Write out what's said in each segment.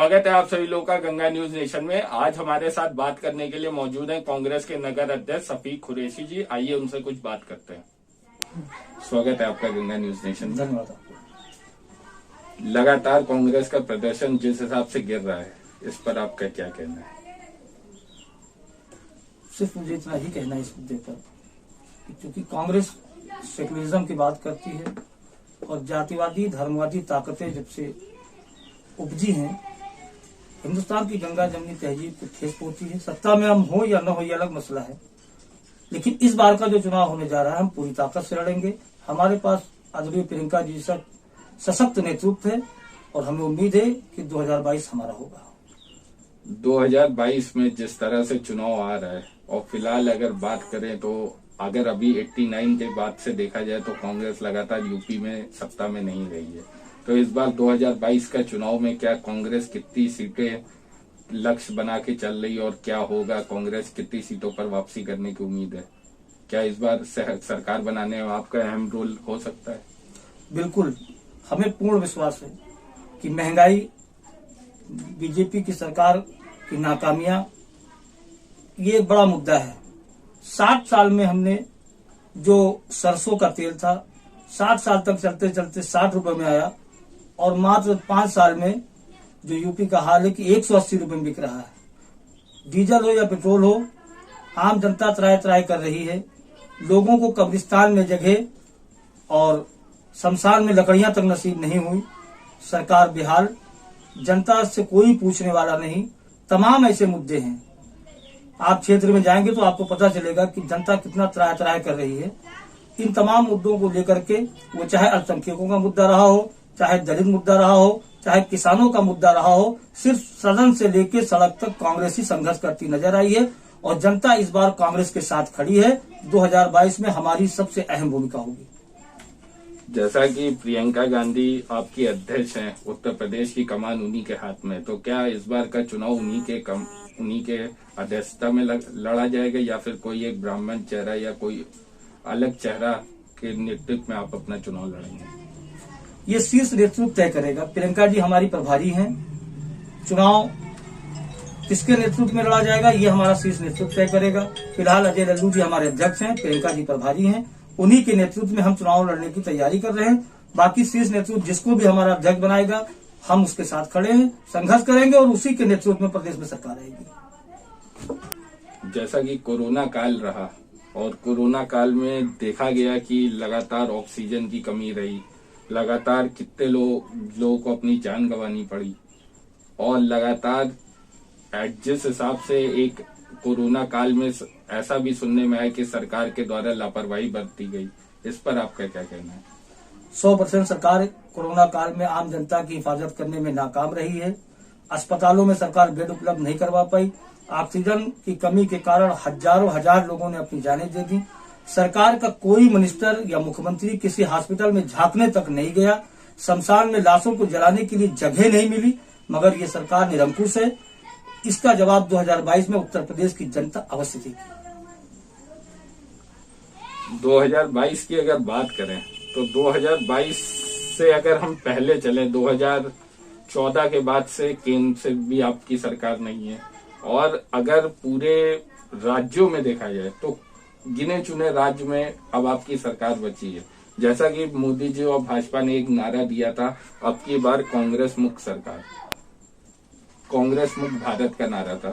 स्वागत है आप सभी लोगों का गंगा न्यूज नेशन में। आज हमारे साथ बात करने के लिए मौजूद हैं कांग्रेस के नगर अध्यक्ष शफीक कुरैशी जी। आइए उनसे कुछ बात करते हैं। स्वागत है आपका गंगा न्यूज नेशन में। धन्यवाद। लगातार कांग्रेस का प्रदर्शन जिस हिसाब से गिर रहा है, इस पर आपका क्या कहना है? सिर्फ मुझे इतना ही कहना है इस मुद्दे पर, क्योंकि कांग्रेस सेकुलरिज्म की बात करती है और जातिवादी धर्मवादी ताकतें जब से उपजी हैं, हिंदुस्तान की गंगा जमनी तहजीब को ठेस पहुंची है। सत्ता में हम हो या न हो, ये अलग मसला है, लेकिन इस बार का जो चुनाव होने जा रहा है हम पूरी ताकत से लड़ेंगे। हमारे पास आदरणीय प्रियंका जी सशक्त नेतृत्व है और हमें उम्मीद है कि 2022 हमारा होगा। 2022 में जिस तरह से चुनाव आ रहा है और फिलहाल अगर बात करें तो अगर अभी 89 के बाद से देखा जाए तो कांग्रेस लगातार यूपी में सत्ता में नहीं रही है, तो इस बार 2022 का चुनाव में क्या कांग्रेस कितनी सीटें लक्ष्य बना के चल रही है और क्या होगा? कांग्रेस कितनी सीटों पर वापसी करने की उम्मीद है? क्या इस बार सरकार बनाने में आपका अहम रोल हो सकता है? बिल्कुल, हमें पूर्ण विश्वास है कि महंगाई, बीजेपी की सरकार की नाकामियां, ये एक बड़ा मुद्दा है। 60 साल में हमने जो सरसों का तेल था 60 साल तक चलते चलते 60 रुपए में आया और मात्र 5 साल में जो यूपी का हाल है कि 180 रुपए में बिक रहा है। डीजल हो या पेट्रोल हो, आम जनता त्राय त्राय कर रही है। लोगों को कब्रिस्तान में जगह और शमशान में लकड़ियां तक नसीब नहीं हुई। सरकार बेहाल, जनता से कोई पूछने वाला नहीं। तमाम ऐसे मुद्दे हैं, आप क्षेत्र में जाएंगे तो आपको पता चलेगा कि जनता कितना त्राय त्राय कर रही है। इन तमाम मुद्दों को लेकर के, वो चाहे अल्पसंख्यकों का मुद्दा रहा हो, चाहे दलित मुद्दा रहा हो, चाहे किसानों का मुद्दा रहा हो, सिर्फ सदन से लेकर सड़क तक कांग्रेस ही संघर्ष करती नजर आई है और जनता इस बार कांग्रेस के साथ खड़ी है। 2022 में हमारी सबसे अहम भूमिका होगी। जैसा कि प्रियंका गांधी आपकी अध्यक्ष हैं, उत्तर प्रदेश की कमान उन्हीं के हाथ में, तो क्या इस बार का चुनाव उन्हीं के अध्यक्षता में लड़ा जाएगा या फिर कोई एक ब्राह्मण चेहरा या कोई अलग चेहरा के नेतृत्व में आप अपना चुनाव लड़ेंगे? ये शीर्ष नेतृत्व तय करेगा। प्रियंका जी हमारी प्रभारी हैं। चुनाव किसके नेतृत्व में लड़ा जाएगा ये हमारा शीर्ष नेतृत्व तय करेगा। फिलहाल अजय लल्लू जी हमारे अध्यक्ष हैं, प्रियंका जी प्रभारी हैं। उन्हीं के नेतृत्व में हम चुनाव लड़ने की तैयारी कर रहे हैं। बाकी शीर्ष नेतृत्व जिसको भी हमारा अध्यक्ष बनाएगा हम उसके साथ खड़े हैं, संघर्ष करेंगे और उसी के नेतृत्व में प्रदेश में सरकार आएगी। जैसा कि कोरोना काल रहा और कोरोना काल में देखा गया कि लगातार ऑक्सीजन की कमी रही, लगातार कितने लोगों को अपनी जान गंवानी पड़ी और लगातार जिस हिसाब से एक कोरोना काल में ऐसा भी सुनने में आया कि सरकार के द्वारा लापरवाही बरती गई, इस पर आपका क्या कहना है? 100% सरकार कोरोना काल में आम जनता की हिफाजत करने में नाकाम रही है। अस्पतालों में सरकार बेड उपलब्ध नहीं करवा पाई। ऑक्सीजन की कमी के कारण हजारों हजार लोगों ने अपनी जानें दे दी। सरकार का कोई मिनिस्टर या मुख्यमंत्री किसी हॉस्पिटल में झांकने तक नहीं गया। शमशान में लाशों को जलाने के लिए जगह नहीं मिली, मगर ये सरकार निरंकुश है। इसका जवाब 2022 में उत्तर प्रदेश की जनता अवश्य देगी। 2022 की अगर बात करें तो 2022 से अगर हम पहले चले, 2014 के बाद से केंद्र से भी आपकी सरकार नहीं है और अगर पूरे राज्यों में देखा जाए तो गिने चुने राज्य में अब आपकी सरकार बची है। जैसा कि मोदी जी और भाजपा ने एक नारा दिया था, अब की बार कांग्रेस मुक्त सरकार, कांग्रेस मुक्त भारत का नारा था,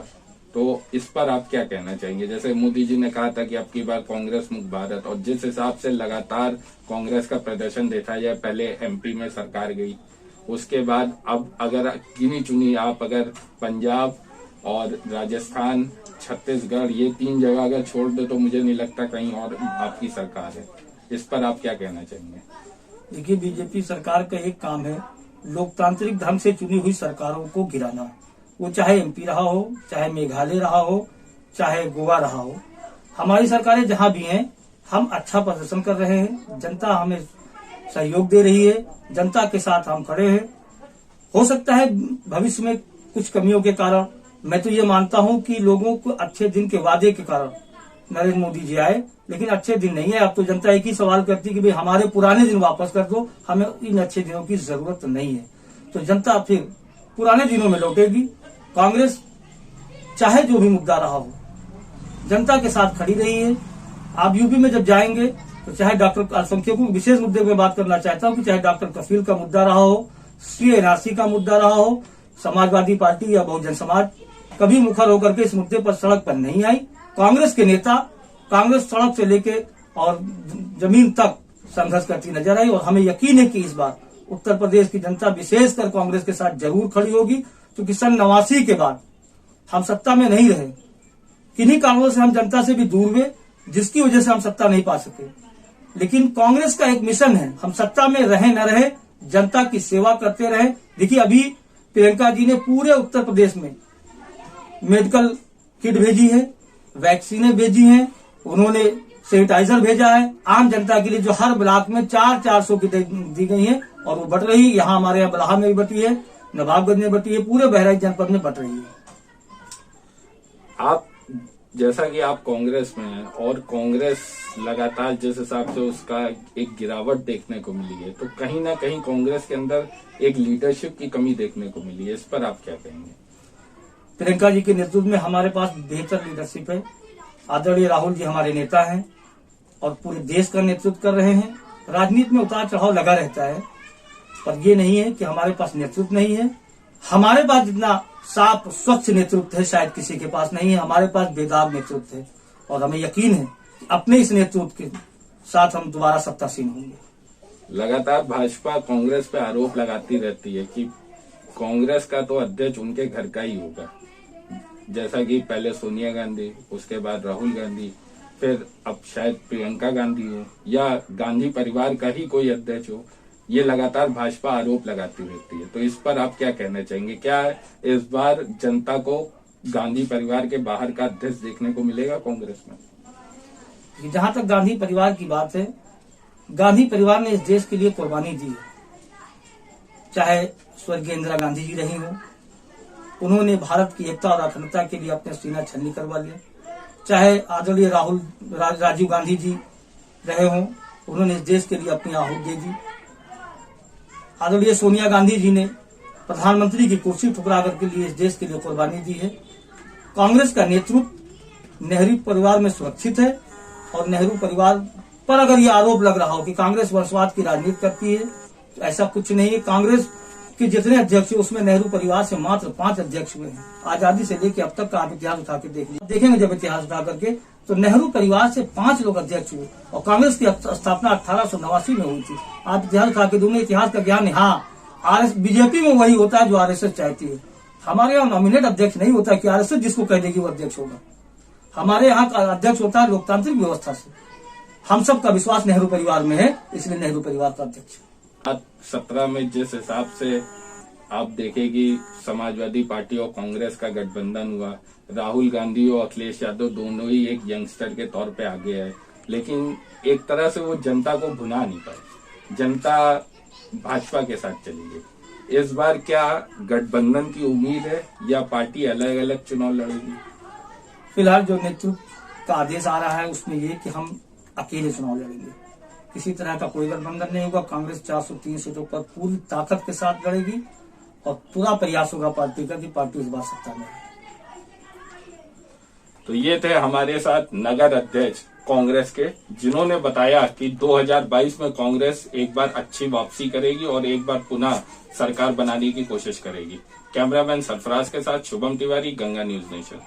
तो इस पर आप क्या कहना चाहेंगे? जैसे मोदी जी ने कहा था कि अब की बार कांग्रेस मुक्त भारत, और जिस हिसाब से लगातार कांग्रेस का प्रदर्शन देखा जाए, पहले एमपी में सरकार गई, उसके बाद अब अगर गिनी चुनी आप अगर पंजाब और राजस्थान, छत्तीसगढ़, ये 3 जगह अगर छोड़ दे तो मुझे नहीं लगता कहीं और आपकी सरकार है। इस पर आप क्या कहना चाहेंगे? देखिए, बीजेपी सरकार का एक काम है लोकतांत्रिक ढंग से चुनी हुई सरकारों को गिराना। वो चाहे एमपी रहा हो, चाहे मेघालय रहा हो, चाहे गोवा रहा हो। हमारी सरकारें जहां भी हैं हम अच्छा प्रदर्शन कर रहे हैं। जनता हमें सहयोग दे रही है, जनता के साथ हम खड़े हैं। हो सकता है भविष्य में कुछ कमियों के कारण, मैं तो ये मानता हूं कि लोगों को अच्छे दिन के वादे के कारण नरेंद्र मोदी जी आए, लेकिन अच्छे दिन नहीं है। अब तो जनता एक ही सवाल करती कि भाई हमारे पुराने दिन वापस कर दो, हमें इन अच्छे दिनों की जरूरत नहीं है। तो जनता फिर पुराने दिनों में लौटेगी। कांग्रेस चाहे जो भी मुद्दा रहा हो जनता के साथ खड़ी रही है। आप यूपी में जब जाएंगे तो चाहे डॉक्टर अल्पसंख्यकों के विशेष मुद्दे पर बात करना चाहता हूं कि चाहे डॉक्टर कफील का मुद्दा रहा हो, CA का मुद्दा रहा हो, समाजवादी पार्टी या बहुजन समाज कभी मुखर होकर के इस मुद्दे पर सड़क पर नहीं आई। कांग्रेस के नेता कांग्रेस सड़क से लेके और जमीन तक संघर्ष करती नजर आई और हमें यकीन है कि इस बार उत्तर प्रदेश की जनता विशेषकर कांग्रेस के साथ जरूर खड़ी होगी, क्योंकि सन 89 के बाद हम सत्ता में नहीं रहे। किन्हीं कारणों से हम जनता से भी दूर हुए, जिसकी वजह से हम सत्ता नहीं पा सके। लेकिन कांग्रेस का एक मिशन है, हम सत्ता में रहे न रहे जनता की सेवा करते रहे। देखिए अभी प्रियंका जी ने पूरे उत्तर प्रदेश में मेडिकल किट भेजी है, वैक्सीनें भेजी हैं, उन्होंने सैनिटाइजर भेजा है आम जनता के लिए, जो हर ब्लॉक में 400 की दी गई है और वो बट रही। यहाँ हमारे यहाँ बलाहा में भी बटी है, नवाबगंज में बटी है, पूरे बहराइच जनपद में बट रही है। आप जैसा कि आप कांग्रेस में हैं और कांग्रेस लगातार जिस हिसाब से उसका एक गिरावट देखने को मिली है, तो कहीं ना कहीं कांग्रेस के अंदर एक लीडरशिप की कमी देखने को मिली है, इस पर आप क्या कहेंगे? प्रियंका जी के नेतृत्व में हमारे पास बेहतर लीडरशिप है। आदरणीय राहुल जी हमारे नेता हैं और पूरे देश का नेतृत्व कर रहे हैं। राजनीति में उतार चढ़ाव लगा रहता है, पर ये नहीं है कि हमारे पास नेतृत्व नहीं है। हमारे पास जितना साफ स्वच्छ नेतृत्व है शायद किसी के पास नहीं है। हमारे पास बेदाग नेतृत्व है और हमें यकीन है कि अपने इस नेतृत्व के साथ हम दोबारा सत्तासीन होंगे। लगातार भाजपा कांग्रेस पे आरोप लगाती रहती है कि कांग्रेस का तो अध्यक्ष उनके घर का ही होगा, जैसा कि पहले सोनिया गांधी, उसके बाद राहुल गांधी, फिर अब शायद प्रियंका गांधी हो या गांधी परिवार का ही कोई अध्यक्ष हो। ये लगातार भाजपा आरोप लगाती रहती है, तो इस पर आप क्या कहना चाहेंगे? क्या इस बार जनता को गांधी परिवार के बाहर का अध्यक्ष देखने को मिलेगा कांग्रेस में? जहां तक गांधी परिवार की बात है, गांधी परिवार ने इस देश के लिए कुर्बानी दी है। चाहे स्वर्गीय इंदिरा गांधी जी रही हो, उन्होंने भारत की एकता और अखंडता के लिए अपने सीना छलनी करवा लिया। चाहे आदरणीय राजीव गांधी जी रहे हों, उन्होंने इस देश के लिए अपनी आहुति दे दी। आदरणीय सोनिया गांधी जी ने प्रधानमंत्री की कुर्सी ठुकरा करके लिए इस देश के लिए कुर्बानी दी है। कांग्रेस का नेतृत्व नेहरू परिवार में सुरक्षित है और नेहरू परिवार पर अगर ये आरोप लग रहा हो कि कांग्रेस वंशवाद की राजनीति करती है, तो ऐसा कुछ नहीं है। कांग्रेस के जितने अध्यक्ष हैं उसमें नेहरू परिवार से मात्र 5 अध्यक्ष हुए हैं। आजादी से लेकर अब तक का आप इतिहास उठा के देख लीजिए, देखेंगे जब इतिहास उठा करके तो नेहरू परिवार से 5 लोग अध्यक्ष हुए और कांग्रेस की स्थापना 1889 में हुई थी। आप इतिहास उठा के दूंगे, इतिहास का ज्ञान है। हाँ, बीजेपी में वही होता है जो RSS चाहती है। हमारे यहाँ नॉमिनेट अध्यक्ष नहीं होता कि RSS जिसको कह देगी वो अध्यक्ष होगा। हमारे यहाँ का अध्यक्ष होता है लोकतांत्रिक व्यवस्था से। हम सब का विश्वास नेहरू परिवार में है, इसलिए नेहरू परिवार का अध्यक्ष। 17 में जिस हिसाब से आप देखेगी समाजवादी पार्टी और कांग्रेस का गठबंधन हुआ, राहुल गांधी और अखिलेश यादव दोनों ही एक यंगस्टर के तौर पे आगे है, लेकिन एक तरह से वो जनता को भुना नहीं पाए। जनता भाजपा के साथ चली गई। इस बार क्या गठबंधन की उम्मीद है या पार्टी अलग अलग चुनाव लड़ेगी? फिलहाल जो नेतृत्व का आदेश आ रहा है उसमें ये कि हम अकेले चुनाव लड़ेंगे, किसी तरह का कोई गठबंधन नहीं होगा। कांग्रेस 403 सीटों पर पूरी ताकत के साथ लड़ेगी और पूरा प्रयास होगा पार्टी का कि पार्टी इस बार सत्ता में है। तो ये थे हमारे साथ नगर अध्यक्ष कांग्रेस के, जिन्होंने बताया कि 2022 में कांग्रेस एक बार अच्छी वापसी करेगी और एक बार पुनः सरकार बनाने की कोशिश करेगी। कैमरामैन सरफराज के साथ शुभम तिवारी, गंगा न्यूज नेशन।